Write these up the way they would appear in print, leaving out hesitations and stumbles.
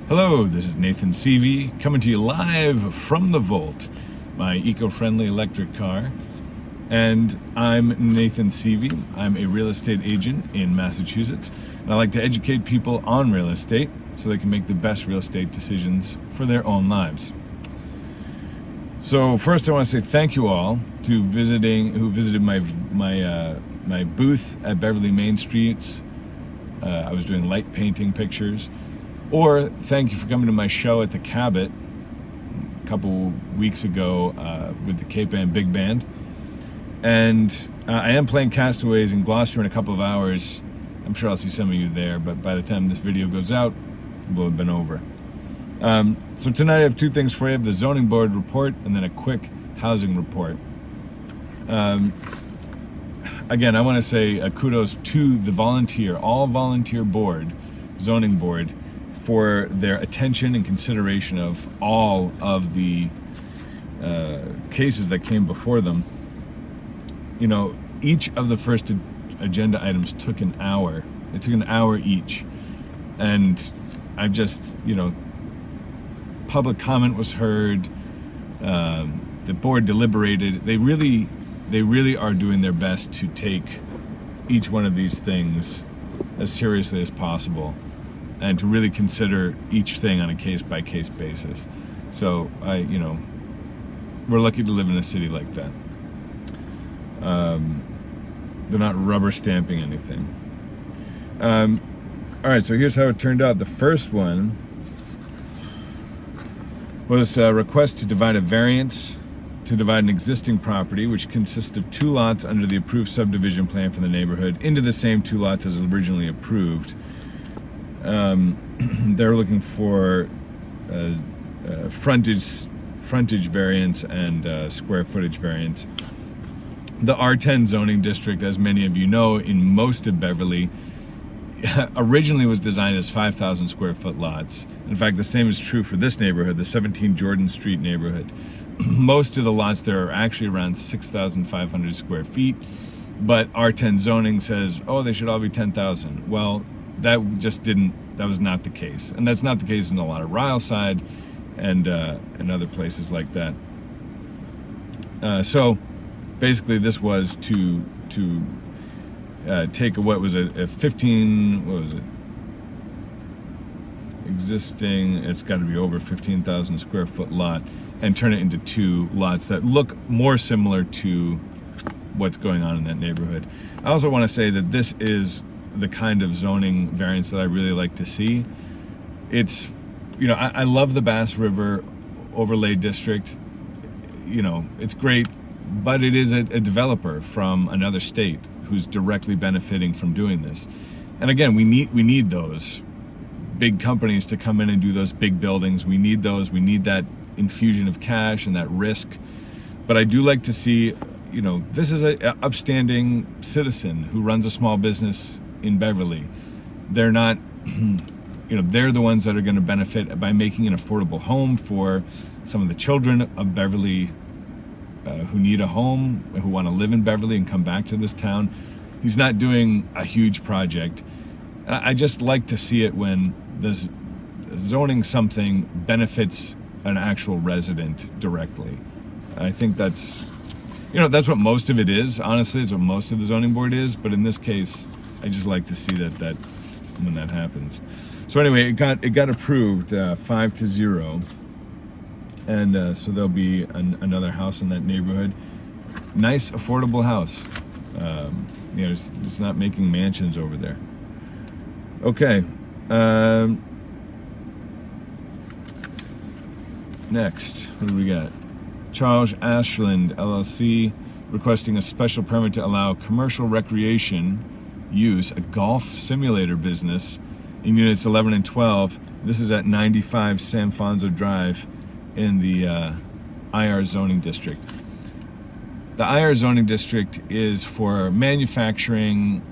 Hello, this is Nathan Seavey coming to you live from the Volt, my eco-friendly electric car. And I'm Nathan Seavey. I'm a real estate agent in Massachusetts, and I like to educate people on real estate so they can make the best real estate decisions for their own lives. So first I want to say thank you all who visited my booth at Beverly Main Streets. I was doing light painting pictures. Or thank you for coming to my show at the Cabot a couple weeks ago with the Cape Ann Big Band. And I am playing Castaways in Gloucester in a couple of hours. I'm sure I'll see some of you there, but by the time this video goes out, it will have been over. So tonight I have two things for you. I have the zoning board report and then a quick housing report. Again, I want to say kudos to the all volunteer board, zoning board, for their attention and consideration of all of the cases that came before them. You know, each of the first agenda items took an hour. It took an hour each. And I've just, public comment was heard, the board deliberated. They really are doing their best to take each one of these things as seriously as possible, and to really consider each thing on a case-by-case basis. So we're lucky to live in a city like that. They're not rubber stamping anything. All right, so here's how it turned out. The first one was a request to divide a variance to divide an existing property, which consists of two lots under the approved subdivision plan for the neighborhood, into the same two lots as originally approved. They're looking for frontage variance and square footage variance. The R10 zoning district, as many of you know, in most of Beverly, originally was designed as 5,000 square foot lots. In fact, the same is true for this neighborhood, the 17 Jordan Street neighborhood. Most of the lots there are actually around 6,500 square feet, but R10 zoning says, oh, they should all be 10,000. Well, that was not the case. And that's not the case in a lot of Ryal side and other places like that. So basically this was to take what was a 15, what was it? Existing, it's got to be over 15,000 square foot lot, and turn it into two lots that look more similar to what's going on in that neighborhood. I also want to say that this is the kind of zoning variance that I really like to see. It's, I love the Bass River overlay district. It's great, but it is a developer from another state who's directly benefiting from doing this. And again, we need those big companies to come in and do those big buildings. We need those. We need that infusion of cash and that risk. But I do like to see, this is a upstanding citizen who runs a small business in Beverly. They're not, they're the ones that are going to benefit by making an affordable home for some of the children of Beverly who need a home, who want to live in Beverly and come back to this town. He's not doing a huge project. I just like to see it when this zoning something benefits an actual resident directly. I think that's what most of it is. Honestly, it's what most of the zoning board is. But in this case, I just like to see that when that happens. So anyway, it got approved 5-0, and so there'll be another house in that neighborhood. Nice, affordable house. It's not making mansions over there. Okay. Next, what do we got? Charles Ashland LLC requesting a special permit to allow commercial recreation use, a golf simulator business in units 11 and 12. This is at 95 San Fonso Drive in the IR zoning district. The IR zoning district is for manufacturing,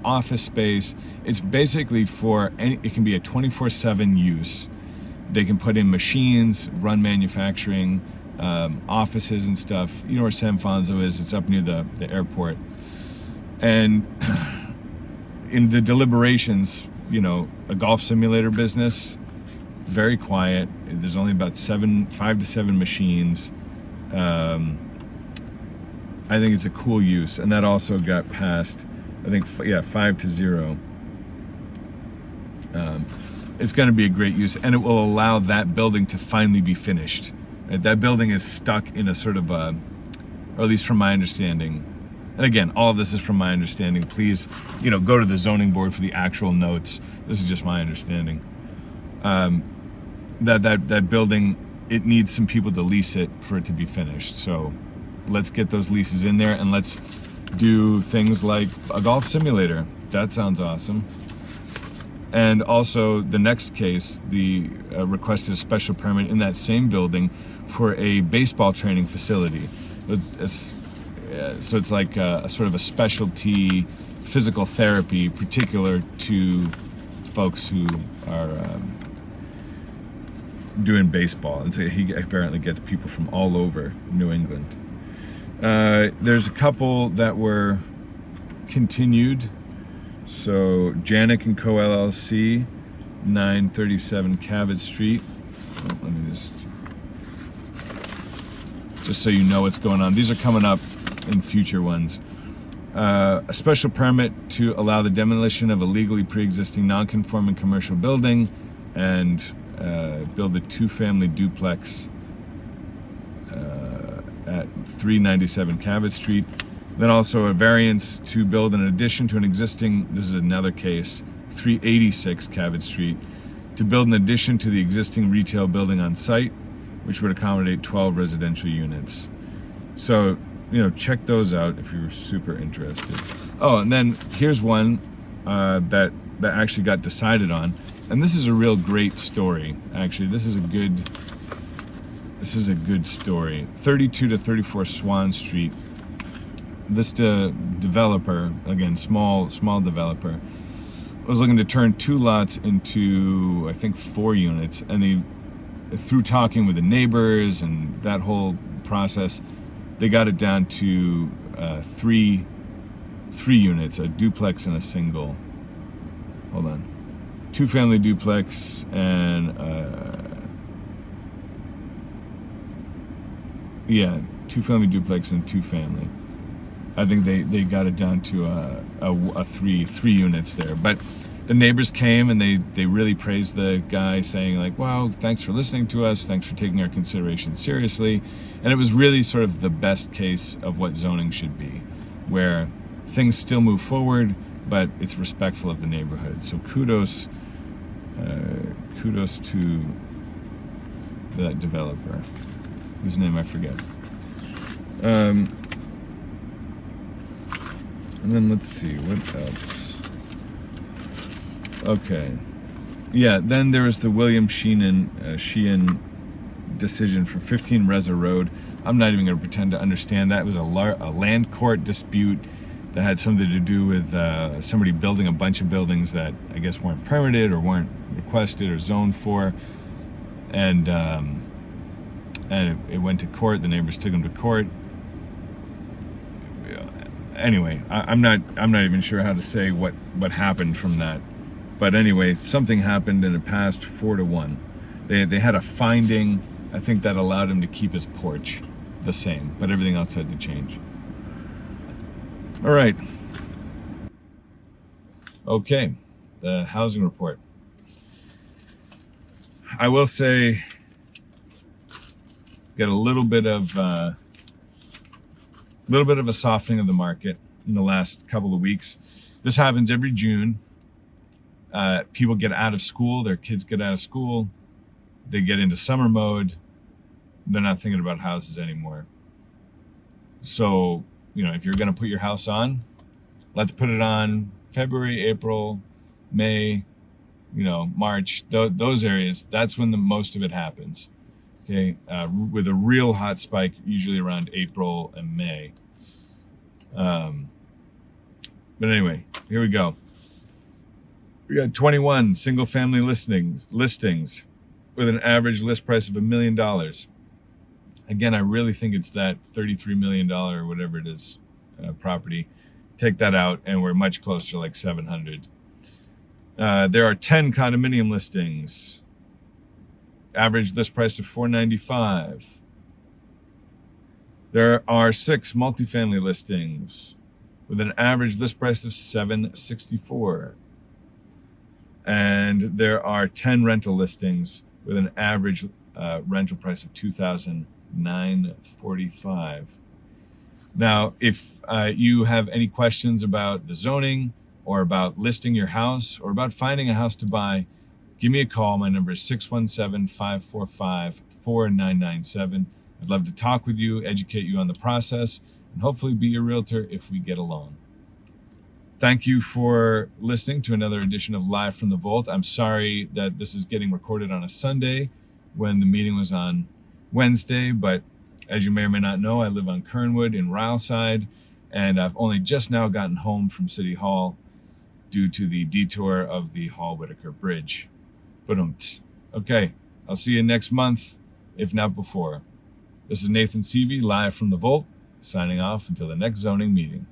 office space. It's basically it can be a 24/7 use. They can put in machines, run manufacturing, offices and stuff. You know where San Fonso is? It's up near the airport. And in the deliberations, a golf simulator business, very quiet. There's only about 5 to 7 machines. I think it's a cool use, and that also got passed, I think, 5-0. It's going to be a great use, and it will allow that building to finally be finished. Right? That building is stuck in a sort of or at least from my understanding, and again, all of this is from my understanding. Please, go to the zoning board for the actual notes. This is just my understanding. That building, it needs some people to lease it for it to be finished. So let's get those leases in there, and let's do things like a golf simulator. That sounds awesome. And also the next case, the requested a special permit in that same building for a baseball training facility. So it's like a sort of a specialty physical therapy particular to folks who are doing baseball. And so he apparently gets people from all over New England. There's a couple that were continued. So Janik & Co. LLC, 937 Cabot Street. Let me just so you know what's going on. These are coming up in future ones. A special permit to allow the demolition of a legally pre-existing non-conforming commercial building and build a 2-family duplex at 397 Cabot Street. Then also a variance to build an addition to an existing, this is another case, 386 Cabot Street, to build an addition to the existing retail building on site, which would accommodate 12 residential units. So, check those out if you're super interested. Oh, and then here's one that actually got decided on, and this is a real great story. Actually, this is a good story. 32 to 34 Swan Street. This developer, again, small developer, was looking to turn 2 lots into, I think, 4 units. And through talking with the neighbors and that whole process, they got it down to 3 units, a duplex and a single. Hold on. 2-family duplex and 2-family duplex and 2-family. I think they got it down to a 3 units there. But the neighbors came and they really praised the guy, saying like, wow, thanks for listening to us. Thanks for taking our consideration seriously. And it was really sort of the best case of what zoning should be, where things still move forward, but it's respectful of the neighborhood. So kudos to that developer, whose name I forget. And then let's see, what else? Okay. Yeah, then there was the William Sheehan decision for 15 Reza Road. I'm not even going to pretend to understand that. It was a land court dispute that had something to do with somebody building a bunch of buildings that I guess weren't permitted or weren't requested or zoned for. And it went to court. The neighbors took them to court. Anyway, I'm not even sure how to say what happened from that, but anyway, something happened and it passed 4-1. They had a finding, I think, that allowed him to keep his porch the same, but everything else had to change. All right. Okay, the housing report. I will say, get a little bit of a softening of the market in the last couple of weeks. This happens every June. People get out of school, their kids get out of school, they get into summer mode, they're not thinking about houses anymore. So, if you're going to put your house on, let's put it on February, April, May, March, those areas. That's when the most of it happens. Okay, with a real hot spike, usually around April and May. But anyway, here we go. We got 21 single-family listings with an average list price of $1 million. Again, I really think it's that $33 million or whatever it is property. Take that out, and we're much closer, like 700. There are 10 condominium listings Average list price of $495. There are 6 multifamily listings with an average list price of $764. And there are 10 rental listings with an average rental price of $2,945. Now, if you have any questions about the zoning or about listing your house or about finding a house to buy, give me a call. My number is 617-545-4997. I'd love to talk with you, educate you on the process, and hopefully be your realtor if we get along. Thank you for listening to another edition of Live from the Vault. I'm sorry that this is getting recorded on a Sunday when the meeting was on Wednesday, but as you may or may not know, I live on Kernwood in Ryal side, and I've only just now gotten home from City Hall due to the detour of the Hall-Whitaker Bridge. Okay, I'll see you next month, if not before. This is Nathan Seavey, live from the Vault, signing off until the next zoning meeting.